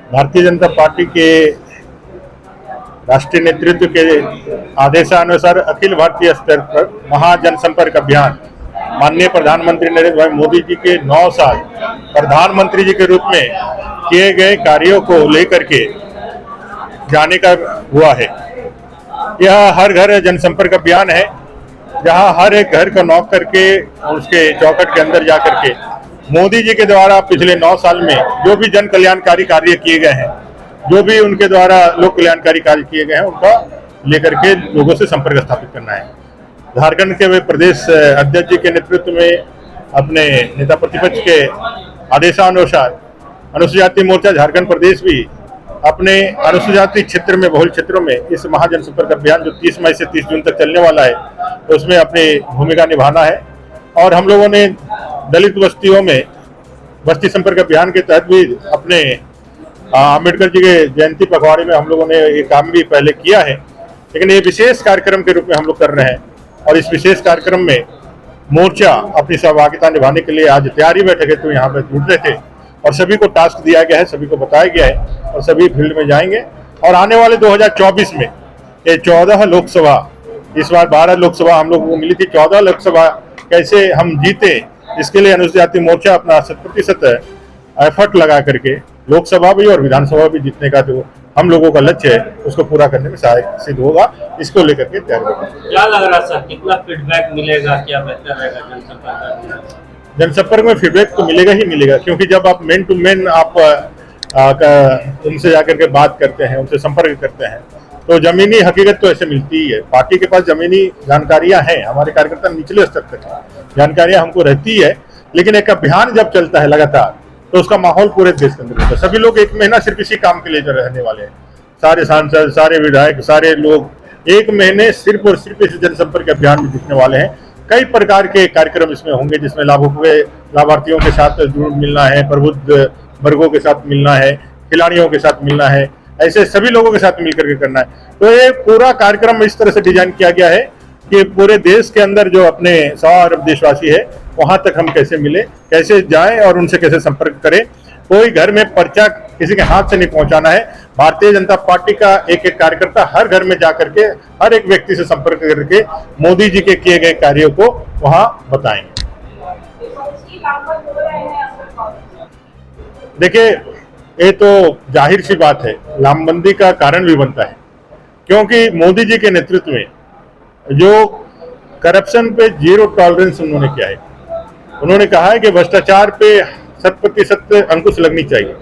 Bharatiya Janata party के राष्ट्रीय नेतृत्व के आदेशानुसार अखिल भारतीय स्तर पर महाजनसंपर्क अभियान माननीय प्रधानमंत्री नरेंद्र भाई मोदी जी के 9 साल प्रधानमंत्री जी के रूप में किए गए कार्यों को लेकर के जाने का हुआ है। यह हर घर जनसंपर्क अभियान है, जहां हर एक घर को नॉक करके उसके चौखट के अंदर जा करके मोदी जी के द्वारा पिछले 9 साल में जो भी जन कल्याणकारी कार्य किए गए हैं, जो भी उनके द्वारा लोक कल्याणकारी कार्य किए गए हैं, उनका लेकर के लोगों से संपर्क स्थापित करना है। झारखंड के वे प्रदेश अध्यक्ष जी के नेतृत्व में अपने नेता प्रतिपक्ष के आदेशानुसार अनुसूचित जाति मोर्चा झारखंड प्रदेश भी अपने अनुसूचित जाति क्षेत्र में, बहुल क्षेत्रों में इस महाजनसंपर्क अभियान जो 30 मई से 30 जून तक चलने वाला है, तो उसमें अपनी भूमिका निभाना है। और हम लोगों ने दलित बस्तियों में बस्ती संपर्क अभियान के तहत भी अपने अम्बेडकर जी के जयंती पखवाड़े में हम लोगों ने ये काम भी पहले किया है, लेकिन ये विशेष कार्यक्रम के रूप में हम लोग कर रहे हैं। और इस विशेष कार्यक्रम में मोर्चा अपनी सहभागिता निभाने के लिए आज तैयारी बैठक तो यहाँ पे जुट रहे थे और सभी को टास्क दिया गया है, सभी को बताया गया है और सभी फील्ड में जाएंगे। और आने वाले 2024 में ये 14 लोकसभा, इस बार 12 लोकसभा हम लोगों को मिली थी, 14 लोकसभा कैसे हम जीते, इसके लिए अनुसूचित जाति मोर्चा अपना 100% एफर्ट लगा करके लोकसभा भी और विधानसभा भी जीतने का जो हम लोगों का लक्ष्य है उसको पूरा करने में सहायक सिद्ध होगा। इसको लेकर के तैयार होगा। क्या लग रहा सर, कितना फीडबैक मिलेगा, क्या बेहतर रहेगा जनसंपर्क? जनसंपर्क में फीडबैक तो मिलेगा ही मिलेगा, क्योंकि जब आप मेन टू मेन आप उनसे जाकर के बात करते हैं, उनसे संपर्क करते हैं, तो जमीनी हकीकत तो ऐसे मिलती ही है। पार्टी के पास जमीनी जानकारियां हैं, हमारे कार्यकर्ता निचले स्तर तक जानकारियां हमको रहती है, लेकिन एक अभियान जब चलता है लगातार तो उसका माहौल पूरे देश के अंदर होता है। सभी लोग एक महीना सिर्फ इसी काम के लिए जो रहने वाले हैं, सारे सांसद, सारे विधायक, सारे लोग एक महीने सिर्फ और सिर्फ इस जनसंपर्क अभियान में जुटने वाले हैं। कई प्रकार के कार्यक्रम इसमें होंगे, जिसमें लाभार्थियों के साथ मिलना है, प्रबुद्ध वर्गों के साथ मिलना है, खिलाड़ियों के साथ मिलना है, ऐसे सभी लोगों के साथ मिलकर के करना है। तो ये पूरा कार्यक्रम इस तरह से डिजाइन किया गया है कि पूरे देश के अंदर जो अपने 100 अरब देशवासी है वहां तक हम कैसे मिले, कैसे जाएं और उनसे कैसे संपर्क करें। कोई घर में पर्चा किसी के हाथ से नहीं पहुंचाना है। भारतीय जनता पार्टी का एक एक कार्यकर्ता हर घर में जाकर के हर एक व्यक्ति से संपर्क करके मोदी जी के किए गए कार्यों को वहां बताएंगे। देखिए, ये तो जाहिर सी बात है, लामबंदी का कारण भी बनता है, क्योंकि मोदी जी के नेतृत्व में जो करप्शन पे 0 टॉलरेंस उन्होंने किया है। उन्होंने कहा है कि भ्रष्टाचार पे 100% अंकुश लगनी चाहिए,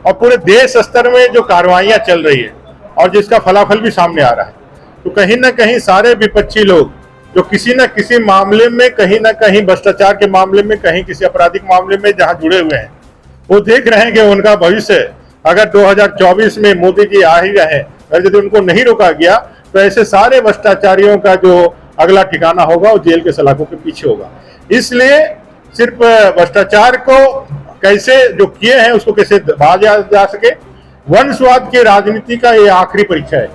और पूरे देश स्तर में जो कार्रवाइयां चल रही है और जिसका फलाफल भी सामने आ रहा है, तो कहीं ना कहीं सारे विपक्षी लोग जो किसी न किसी मामले में, कहीं ना कहीं भ्रष्टाचार के मामले में, कहीं किसी आपराधिक मामले में जहां जुड़े हुए हैं, वो देख रहे हैं कि उनका भविष्य अगर 2024 में मोदी जी आ ही रहे हैं, अगर यदि उनको नहीं रोका गया तो ऐसे सारे भ्रष्टाचारियों का जो अगला ठिकाना होगा वो जेल के सलाखों के पीछे होगा। इसलिए सिर्फ भ्रष्टाचार को कैसे जो किए हैं उसको कैसे दबा जा सके, वंशवाद की राजनीति का ये आखिरी परीक्षा है।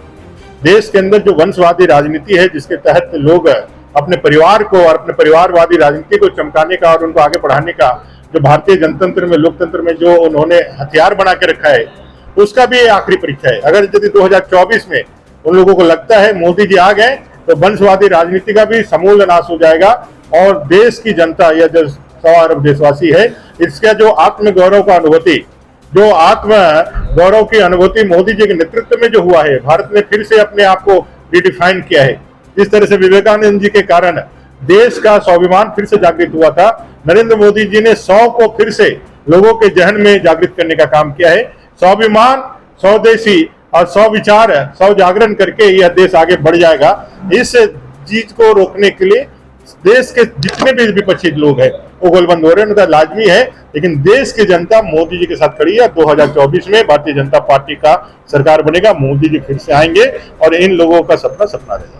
देश के अंदर जो वंशवादी राजनीति है, जिसके तहत लोग अपने परिवार को और अपने परिवारवादी राजनीति को चमकाने का और उनको आगे बढ़ाने का जो भारतीय जनतंत्र में, लोकतंत्र में जो उन्होंने हथियार बना के रखा है, उसका भी आखिरी परीक्षा है। अगर यदि 2024 में उन लोगों को लगता है मोदी जी आ गए तो वंशवादी राजनीति का भी समूल नाश हो जाएगा, और देश की जनता या जो 100 अरब देशवासी है, इसका जो आत्म गौरव का अनुभूति, जो आत्म गौरव की अनुभूति मोदी जी के नेतृत्व में जो हुआ है, भारत ने फिर से अपने आप को रिडिफाइन किया है। जिस तरह से विवेकानंद जी के कारण देश का स्वाभिमान फिर से जागृत हुआ था, नरेंद्र मोदी जी ने 100 को फिर से लोगों के जहन में जागृत करने का काम किया है। स्वाभिमान, स्वदेशी और 100 विचार, 100 जागरण करके यह देश आगे बढ़ जाएगा। इस चीज को रोकने के लिए देश के जितने भी विपक्षी लोग हैं वो गोलबंद हो रहे हैं, उनका लाजमी है, लेकिन देश की जनता मोदी जी के साथ खड़ी है। 2024 में भारतीय जनता पार्टी का सरकार बनेगा, मोदी जी फिर से आएंगे और इन लोगों का सपना रहेगा।